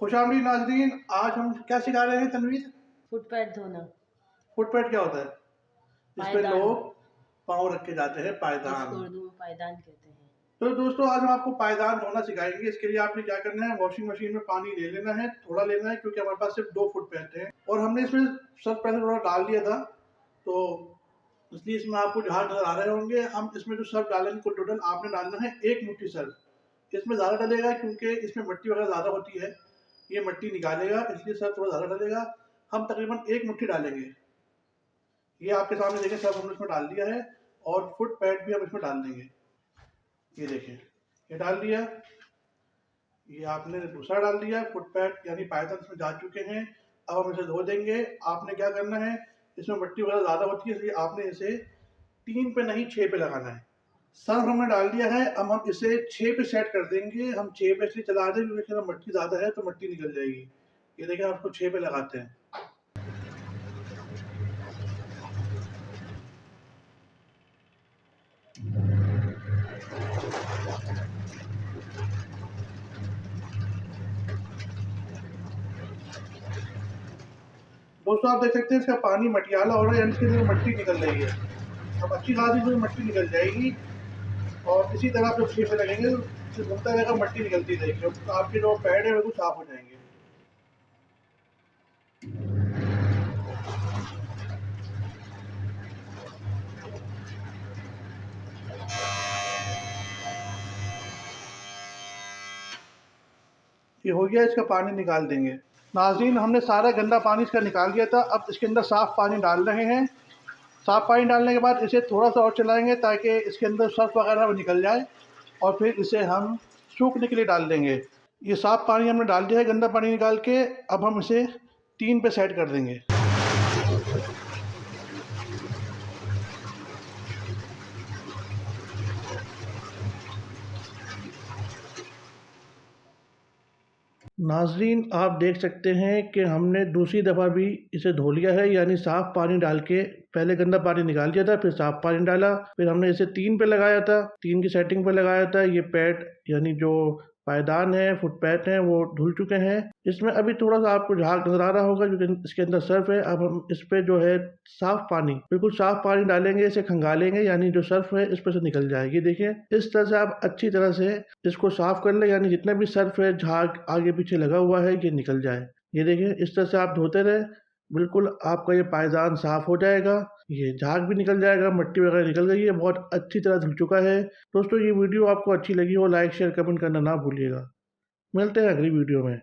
खुशामदीद नाज़रीन, आज हम क्या सिखा रहे हैं तनवीर? फुट पैड धोना। फुट पैड क्या होता है? जिसपे पायदान, लोग पाँव रख के जाते हैं, जिसको पायदान। उर्दू में पायदान कहते हैं। तो दोस्तों आज हम आपको पायदान धोना सिखाएंगे। इसके लिए आपने क्या करना है, वॉशिंग मशीन में पानी ले लेना है, थोड़ा लेना है क्योंकि हमारे पास सिर्फ 2 फुट पैड हैं और हमने इसमें सर्फ पहले थोड़ा डाल दिया था, तो इसलिए इसमें आपको झाग नजर आ रहे होंगे। हम इसमें जो सर्फ डालेंगे कुल टोटल आपने डालना है 1 मुट्ठी सर्फ। इसमें ज़्यादा डलेगा क्योंकि इसमें मिट्टी वगैरह ज़्यादा होती है, ये मिट्टी निकालेगा, इसलिए सर्फ थोड़ा ज़्यादा डलेगा। हम तकरीबन 1 मुट्ठी डालेंगे। ये आपके सामने देखें, सब हमने इसमें डाल दिया है और फुट पैड भी हम इसमें डाल देंगे। ये देखें, ये डाल दिया। ये आपने दूसरा डाल दिया, फुट पैड यानी पायदान इसमें जा चुके हैं। अब हम इसे धो देंगे। आपने क्या करना है, इसमें मिट्टी वगैरह ज़्यादा होती है इसलिए आपने इसे 3 पे नहीं 6 पे लगाना है। सर्फ हमने डाल दिया है, अब हम इसे 6 पे सेट कर देंगे। हम 6 पे इसलिए चला दें क्योंकि मिट्टी ज़्यादा है तो मिट्टी निकल जाएगी। ये देखें, आपको 6 पे लगाते हैं। दोस्तों आप देख सकते हैं इसका पानी मटियाला हो रहा है, यानी इसके अंदर मिट्टी निकल रही है। अब अच्छी खासी जो मिट्टी निकल जाएगी और इसी तरह आप जब 6 पे लगेंगे तो घूमता रहेगा, मिट्टी निकलती रहेगी, तो आपके जो पैड है वो साफ हो जाएंगे। ये हो गया, इसका पानी निकाल देंगे। नाज़रीन, हमने सारा गंदा पानी इसका निकाल दिया था। अब इसके अंदर साफ़ पानी डाल रहे हैं। साफ़ पानी डालने के बाद इसे थोड़ा सा और चलाएंगे ताकि इसके अंदर सर्फ वगैरह वो निकल जाए और फिर इसे हम सूखने के लिए डाल देंगे। ये साफ़ पानी हमने डाल दिया है, गंदा पानी निकाल के। अब हम इसे 3 पे सेट कर देंगे। नाज़रीन, आप देख सकते हैं कि हमने दूसरी दफ़ा भी इसे धो लिया है, यानी साफ़ पानी डाल के पहले गंदा पानी निकाल दिया था, फिर साफ़ पानी डाला, फिर हमने इसे 3 पे लगाया था, 3 की सेटिंग पे लगाया था। ये पैड यानी जो पायदान है, फुट पैड है, वो धुल चुके हैं। इसमें अभी थोड़ा सा आपको झाग नज़र आ रहा होगा क्योंकि इसके अंदर सर्फ है। अब हम इस पर जो है साफ़ पानी, बिल्कुल साफ़ पानी डालेंगे, इसे खंगालेंगे, यानी जो सर्फ है इस पर से निकल जाएगी। देखिए, इस तरह से आप अच्छी तरह से इसको साफ़ कर लें, यानी जितना भी सर्फ है, झाग आगे पीछे लगा हुआ है, ये निकल जाए। ये देखिए, इस तरह से आप धोते रहे, बिल्कुल आपका ये पायदान साफ़ हो जाएगा। ये झाग भी निकल जाएगा, मिट्टी वगैरह निकल गई है, बहुत अच्छी तरह धुल चुका है। दोस्तों, ये वीडियो आपको अच्छी लगी हो, लाइक शेयर कमेंट करना ना भूलिएगा। मिलते हैं अगली वीडियो में।